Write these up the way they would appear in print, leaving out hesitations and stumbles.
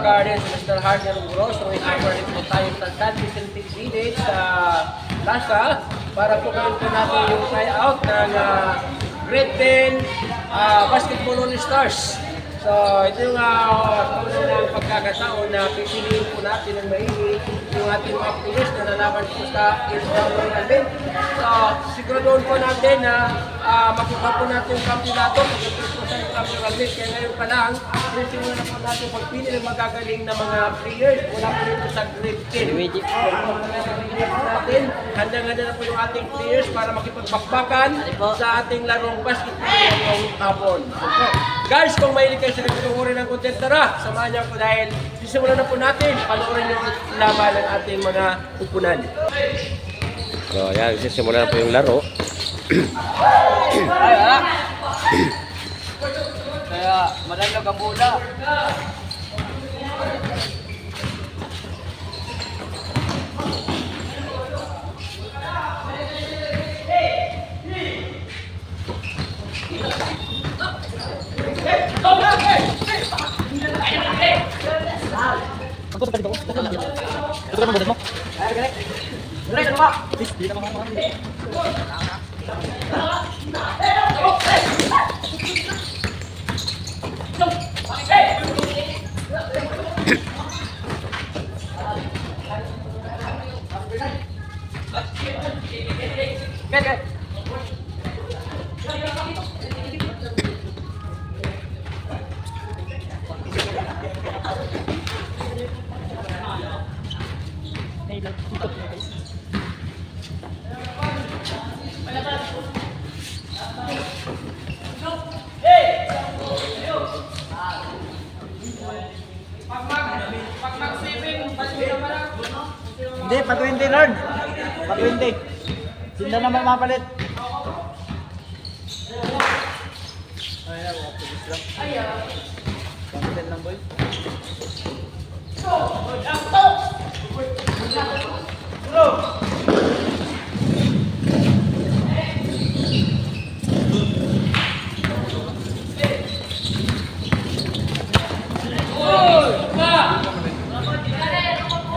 Garden, Mr. Hardner Grosso, i-cover po tayo sa San Vicente Village sa Lasa para po gawin po natin yung try-out ng Grade 10 Basketball All Stars. So, ito yung tunay ng pagkakataon na pipiliin po natin ng maigi yung ating mga players na nalaban po sa Israel event. So, siguraduhin po natin na makuha po natin yung kampiyonato pagdating po sa Israel event. Kaya ngayon pa lang, simulan na po natin pagpili ng magagaling na mga players mula po dito sa Grade 10. Handa-handa na po yung ating players para makipagbakbakan sa ating larong basketball ngayong hapon. Guys, kung mahilig kayo sa nagtutuhuri ng content, tara, samahan niyo po dahil sisimulan na po natin. Panoorin niyo ang laban ng ating mga upunan. So, yan, sisimulan na po yung laro. Kaya, madagdag ang bola. Ito kan mo. Hindi, pa 20 Lord. Pa 20. Sinda naman mapalit. Ay, optimis lang. Confident lang, boy. Bye.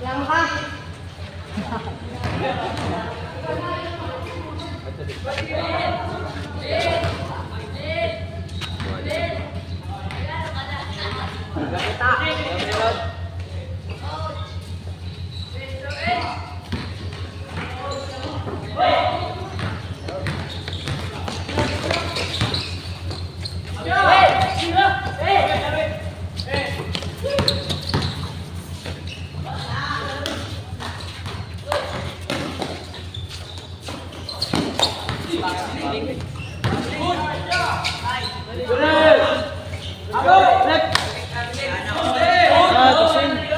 Lang ka.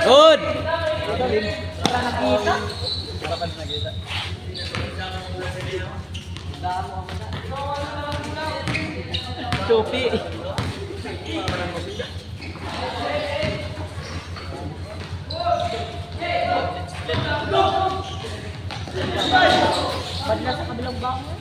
Good! Chupi. Badla sa kabilang bangon.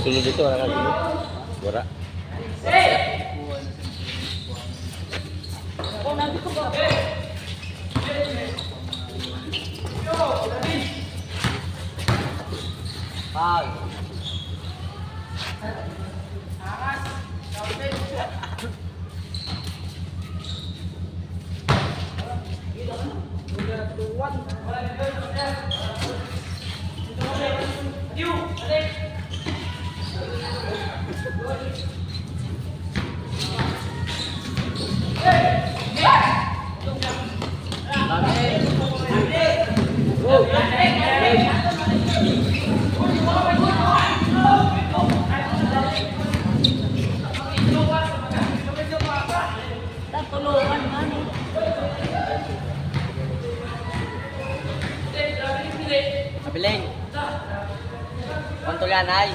Sunod dito, wala kang sunod. Wala. Kabiling. Pantulan ay.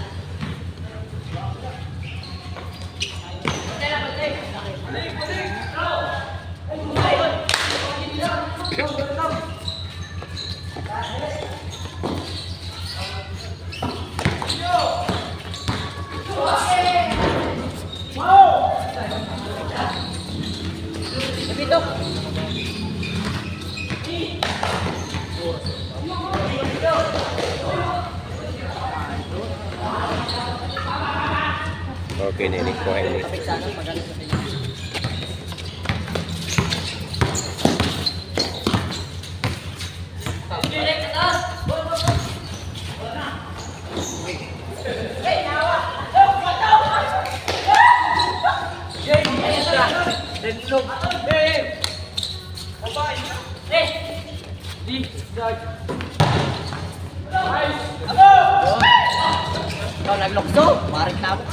Okay, nini. Kuha ini. Ikaw naglukso, maring tamo.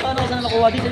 Paano ka saan nakuha dito?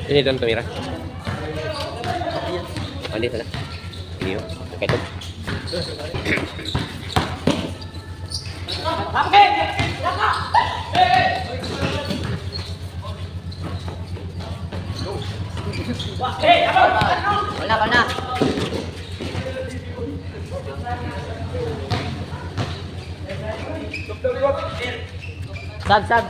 Ini doon kamera. Andito na. Ini yun. Ito. Wala ka na. Sab.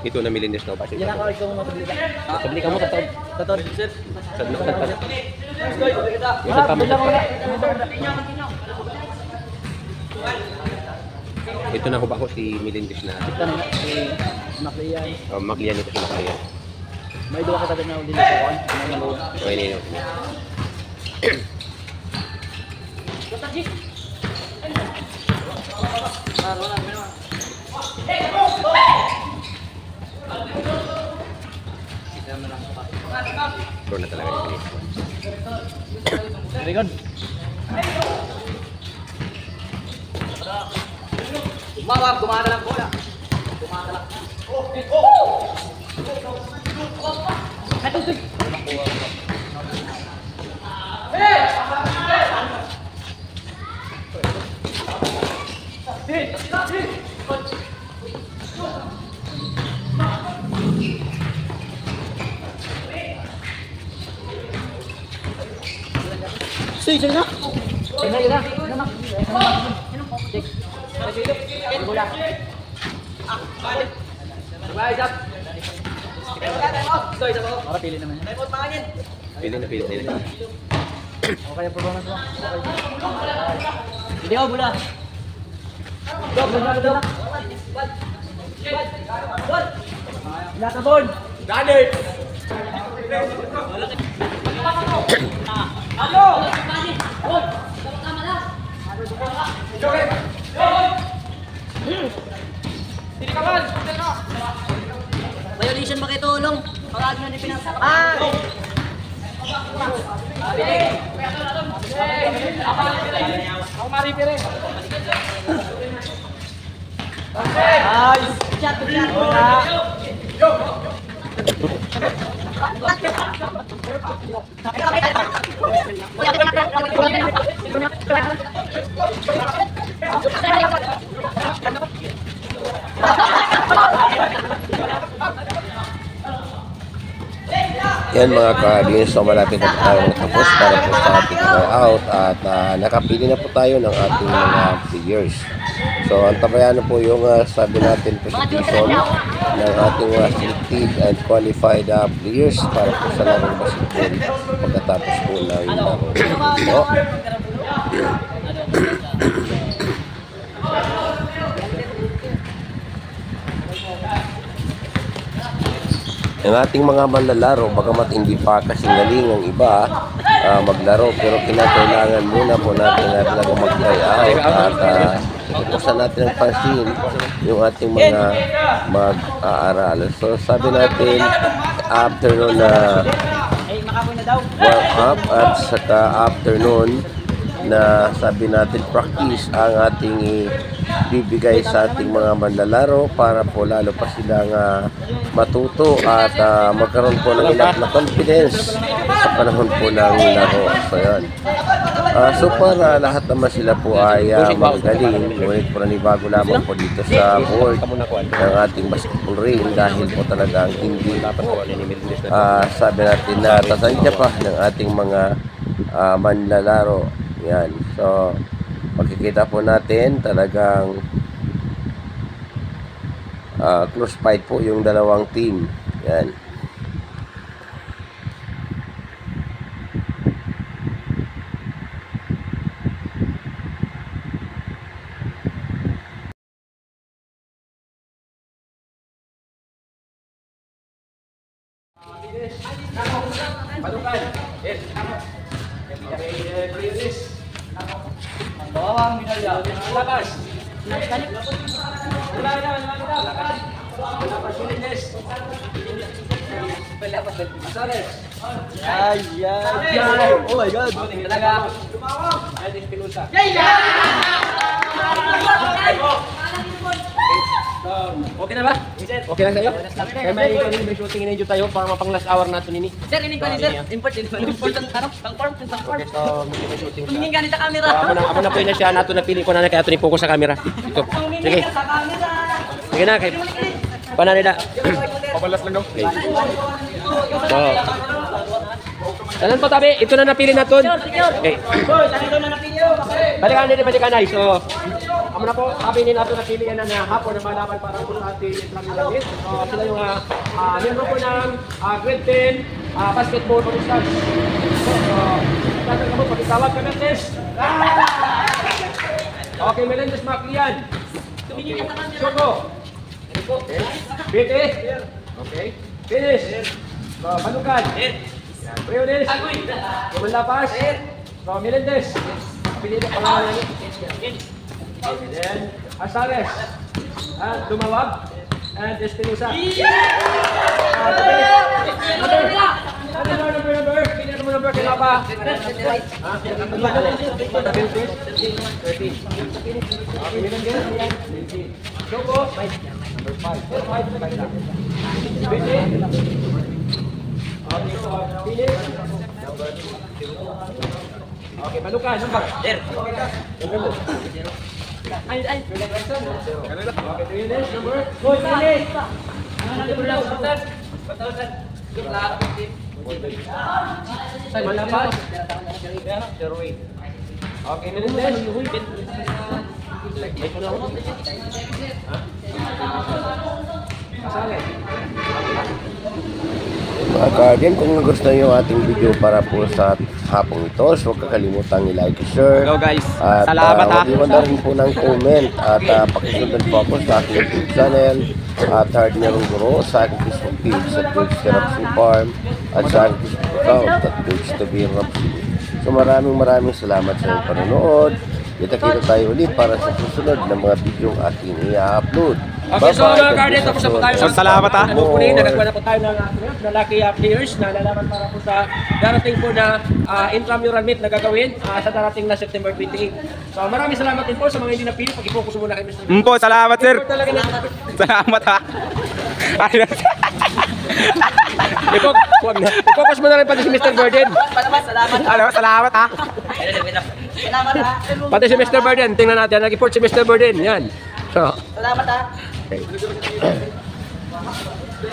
Ito na Melendez na pa. Yan ako ikaw mapablika. Sabli ka mo tatod. Tatod, sir. Sabli ka tatod. Wala, bilang mo na. Ito na ko si Melendez na. Ito na si Maclian. Maglian ito si Maglian. May dua ka tabi na uli na kukuhan. Okay, ini. Pro na talaga ni Very good. Mawag, gumana lang bola. Gumana lang. Sige na. Sige na. Para pili naman yan. Pili na. Okay ang performance mo. Hindi ako bula. Bula. Wala ka bon. Ganit! Violation ba kayo tulong? Pag-agi na ni pinasa. Ako maripire. Nice. Chat. Yan mga ka-audience, so malapit na po tayo tapos para po sa ating out at nakapili na po tayo ng ating mga players. So antabayan na po yung sabi natin presentation ng ating mga selected and qualified players para po sa larong basketball pagkatapos po ng laro. So, ang ating mga manlalaro, bagamat hindi pa kasing galing ang iba maglaro, pero kinakailangan muna po natin na talagang mag-try out at ipusan natin ang pansin yung ating mga mag-aaral. So sabi natin, afternoon na warm up at saka afternoon na sabi natin practice ang ating bibigay sa ating mga manlalaro para po lalo pa silang matuto at magkaroon po ng enough na confidence sa panahon po ng laro. So yan. So para lahat naman sila po ay magaling, ngunit po nanibago lamang po dito sa board ng ating basketball ring dahil po talagang hindi sabi natin na tatandya pa ng ating mga manlalaro. Yan. So makikita po natin talagang close fight po yung dalawang team. Yan. Padukan. Yes. Okay, release. Bawang medalya. Labas. Asares. Ay. Oh my God. Talaga. Ay, Pinusa. Okay na ba? Okay lang sa'yo? Kaya may shooting in tayo para mapang last hour natin ini. Sir, ini ko ni sir. Important ano? Tangform. Okay, so may shooting siya. Tumingin ganit sa camera. Ako na po yun na siya, nato napili ko na kaya ito focus sa camera. Ito. Sige. Sa camera. Sige na, kay paano nila? Pabalas lang daw. Okay. So, tanan po tabi, ito na napili natin. Okay. Balikan na. So, amo na po, sabi ni nato napili yan na hapon na malaban para po sa ating Islamic Games. So, sila yung membro po ng grade 10 basketball for instance. So, tatang kamo, pagkitawag ka ng test. Okay, Melendez Maclian. Choco. Okay. Bete. Okay. Finish. Balukan. Briones. Lumalapas. So, Melendez. Pili na pala yan. And then, Asales. At Lumawag. And Espinosa. Number. Pili na mo number. Kailan pa? 30. Joko. Number 5. Okay, Maluka, number. Ay. Okay, Briones, number. Boy, Briones. Malapas. Okay, Melendez. Asales. Mga Guardian, kung nagustuhan nyo yung ating video para po sa hapong ito, so huwag kakalimutan i-like, share. Hello guys. At Salamat ha. huwag iwan na rin po ng comment at pakisundan po ako sa aking YouTube channel at Hardner Guro sa aking Facebook page at George Terapsi Farm at sa aking Facebook account at George Tabir Rapsi. So maraming salamat sa inyong panonood. Kita-kita tayo ulit para sa susunod na mga video ating i-upload. Okay, so mga Guardian, tapos na po tayo sa Salamat, ha. ano po rin, nagagawa na po tayo ng na lucky players na lalaman para po sa darating po na intramural meet na gagawin sa darating na September 28. So maraming salamat din po sa mga hindi napili. Pag-focus muna kay Mr. Po, salamat sir. Talaga na. Salamat ha. Ayun. I-focus mo na rin pati si Mr. Burden. Salamat. Salamat ha. Salamat ha. Pati si Mr. Burden, tingnan natin. Nag-report si Mr. Burden. Yan. Salamat ha.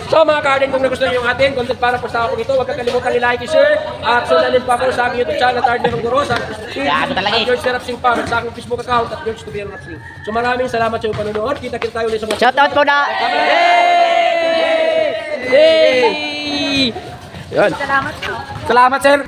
So mga Guardian, kung nagustuhan nyo yung ating content para po sa ako ito, huwag kakalimutan i-like, i-share, at sundanin pa po sa aking YouTube channel at Hardner Guro, sa aking George Terapsing Farm, sa aking Facebook account at George Tabir Rapsi. So maraming salamat sa iyong panonood. Kita-kita tayo ulit sa mga... Shoutout po na. Yay! Yan. Salamat po. Salamat sir.